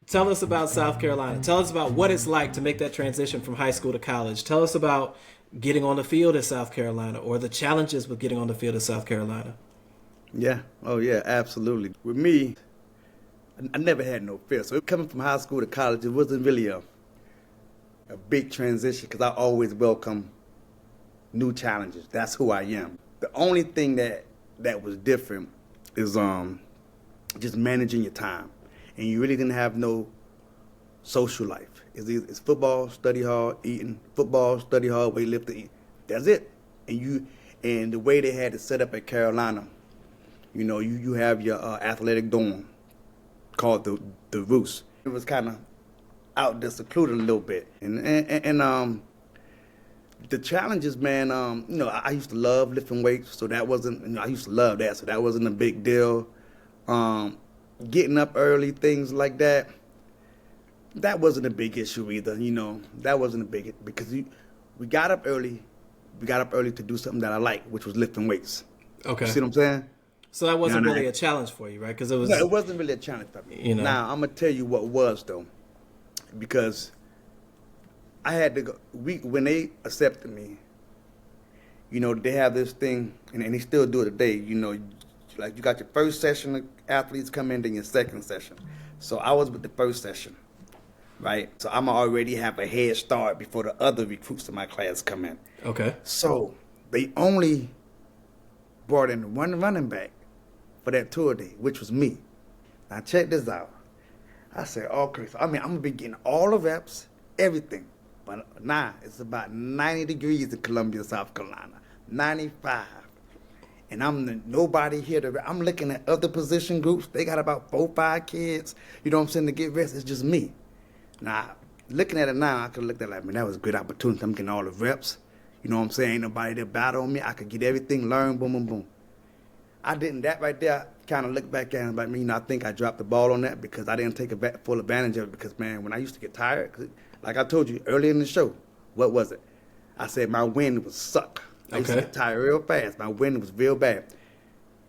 Tell us about South Carolina. Tell us about what it's like to make that transition from high school to college. Tell us about getting on the field at South Carolina or the challenges with getting on the field at South Carolina. Yeah. Oh, yeah, absolutely. With me, I never had no fear. So coming from high school to college, it wasn't really a big transition because I always welcome new challenges. That's who I am. The only thing that was different is just managing your time. And you really didn't have no social life. It's football, study hard, eating, football, study hard, weightlifting, eat. That's it. And the way they had it set up at Carolina, you have your athletic dorm called the Roost. It was kind of out there secluded a little bit. And the challenges, man, I used to love lifting weights, so that wasn't, I used to love that, so that wasn't a big deal. Getting up early, things like that, that wasn't a big issue either, that wasn't a big, because we got up early to do something that I like, which was lifting weights. Okay. You see what I'm saying? So that wasn't really a challenge for you, right? Because No, it wasn't really a challenge for me. Now, I'm going to tell you what was, though, because I had to go, when they accepted me, they have this thing, and they still do it today, like you got your first session of athletes come in, then your second session. So I was with the first session, right? So I'm already have a head start before the other recruits in my class come in. Okay. So they only brought in one running back for that tour day, which was me. Now check this out. I said, okay, so I'm gonna be getting all the reps, everything. But now it's about 90 degrees in Columbia, South Carolina, 95. And I'm nobody here I'm looking at other position groups. They got about 4 or 5 kids, to get rest. It's just me. Now, looking at it now, I could look at it like, man, that was a great opportunity. I'm getting all the reps. Ain't nobody there battle on me. I could get everything, learn, boom, boom, boom. I didn't, that right there, kind of look back at it like, I think I dropped the ball on that because I didn't take full advantage of it because, man, when I used to get tired, like I told you earlier in the show, what was it? I said my wind would suck. I used to get tired real fast. My wind was real bad.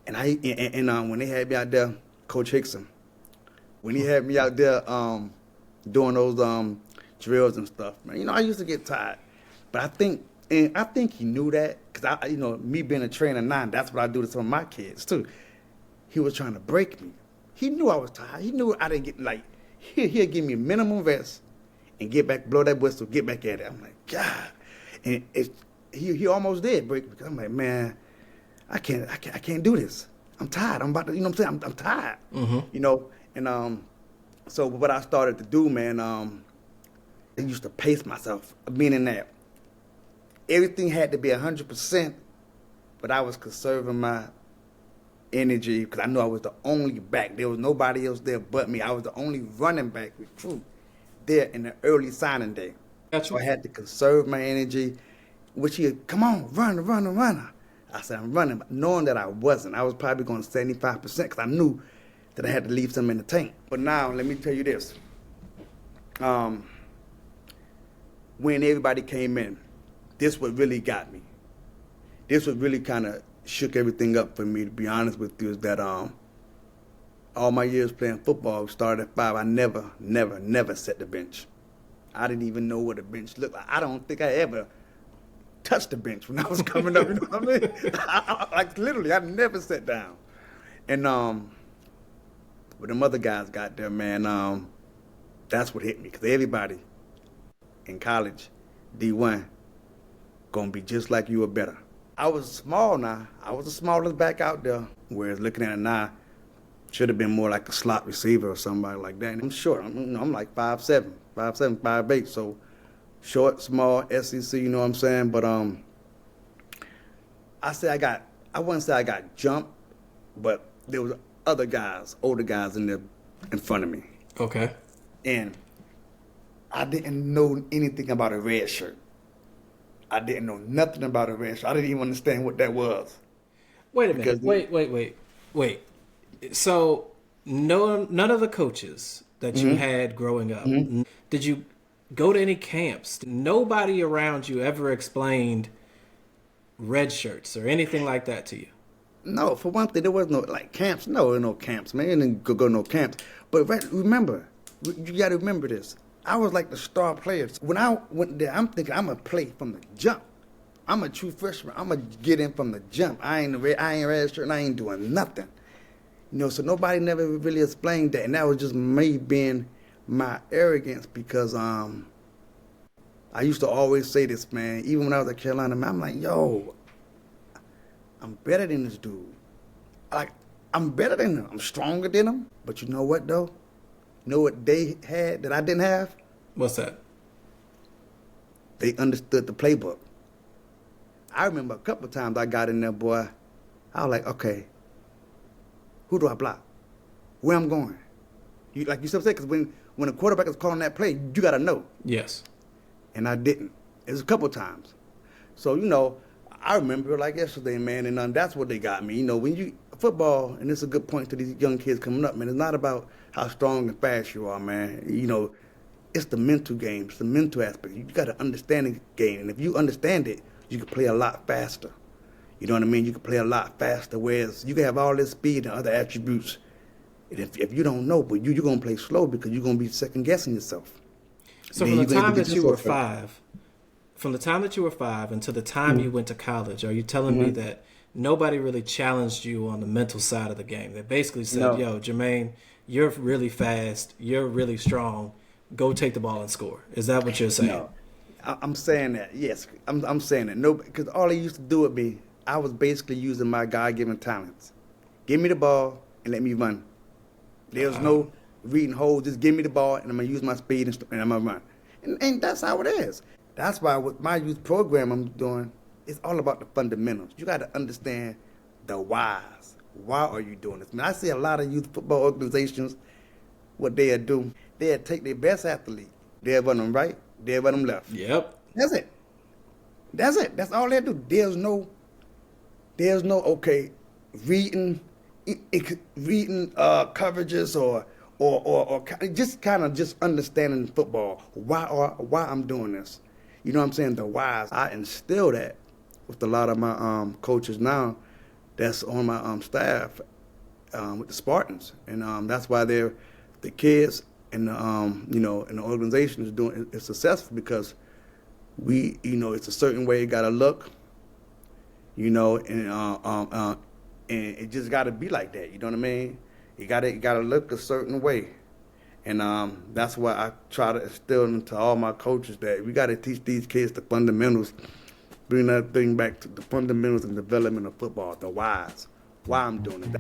And when they had me out there, Coach Hickson, when he had me out there doing those drills and stuff, man, I used to get tired. But I think he knew that because me being a trainer now, that's what I do to some of my kids too. He was trying to break me. He knew I was tired. He knew I didn't get he'll give me a minimum rest and get back, blow that whistle, get back at it. I'm like, God, and he almost did break me because I'm like, man, I can't do this. I'm tired. I'm about to, I'm saying, I'm tired. Mm-hmm. And so what I started to do, man, I used to pace myself, meaning that everything had to be 100%, but I was conserving my energy because I knew I was the only back. There was nobody else there but me. I was the only running back recruit there in the early signing day. Gotcha. So I had to conserve my energy, which he had, come on, run. I said, I'm running, but knowing that I wasn't. I was probably going 75% because I knew that I had to leave some in the tank. But now, let me tell you this. When everybody came in, this what really got me. This what really kind of shook everything up for me, to be honest with you, is that all my years playing football, started at 5, I never set the bench. I didn't even know what a bench looked like. I don't think I ever touched the bench when I was coming up, you know what I mean? Like literally, I never sat down. And when them other guys got there, man, that's what hit me. Because everybody in college, D1, gonna be just like you or better. I was small now. I was the smallest back out there. Whereas looking at it now, should have been more like a slot receiver or somebody like that. And I'm short. I'm like 5'7", 5'8", so short, small, SEC, you know what I'm saying? But I wouldn't say I got jumped, but there was other guys, older guys in there in front of me. Okay. And I didn't know anything about a red shirt. I didn't know nothing about a red shirt. I didn't even understand what that was. Wait a minute. Wait. So none of the coaches that you had growing up, did you go to any camps? Nobody around you ever explained red shirts or anything like that to you? No, for one thing, there was no camps. No, there were no camps, man. You didn't go to no camps. But remember, You got to remember this. I was like the star players. When I went there, I'm thinking I'm going to play from the jump. I'm a true freshman. I'm going to get in from the jump. I ain't red shirt and I ain't doing nothing. So nobody never really explained that. And that was just me being my arrogance because I used to always say this, man. Even when I was at Carolina, man, I'm like, yo, I'm better than this dude. Like, I'm better than him. I'm stronger than him. But you know what, though? You know what they had that I didn't have? What's that? They understood the playbook. I remember a couple of times I got in there, boy. I was like, okay, who do I block? Where I'm going? Like you said, because when a quarterback is calling that play, you got to know. Yes. And I didn't. It was a couple of times. So, I remember like yesterday, man, and that's what they got me. When you football, and it's a good point to these young kids coming up, man, it's not about how strong and fast you are, man. It's the mental game. It's the mental aspect. You got to understand the game. And if you understand it, you can play a lot faster. You know what I mean? You can play a lot faster, whereas you can have all this speed and other attributes. And if you don't know, but you're going to play slow because you're going to be second-guessing yourself. So from the time that you were five until the time you went to college, are you telling me that nobody really challenged you on the mental side of the game? They basically said, yo, Jermaine, you're really fast, you're really strong, go take the ball and score. Is that what you're saying? No, I'm saying that, yes. I'm saying that. No, because all they used to do with me, I was basically using my God-given talents. Give me the ball and let me run. There's no reading holes. Just give me the ball, and I'm going to use my speed, and I'm going to run. And that's how it is. That's why with my youth program I'm doing, it's all about the fundamentals. You got to understand the whys. Why are you doing this? Man, I see a lot of youth football organizations, what they'll do, they'll take their best athlete, they'll run them right, they'll run them left. Yep. That's it. That's all they do. There's no okay, reading coverages or just kind of just understanding football. Why I'm doing this? You know what I'm saying? The whys. I instill that with a lot of my coaches now that's on my staff with the Spartans, and that's why the kids and and the organization is doing it's successful because it's a certain way you got to look, and it just got to be like that. You know what I mean? You got to look a certain way, and that's why I try to instill into all my coaches that we got to teach these kids the fundamentals, bring that thing back to the fundamentals and development of football, the whys, why I'm doing it.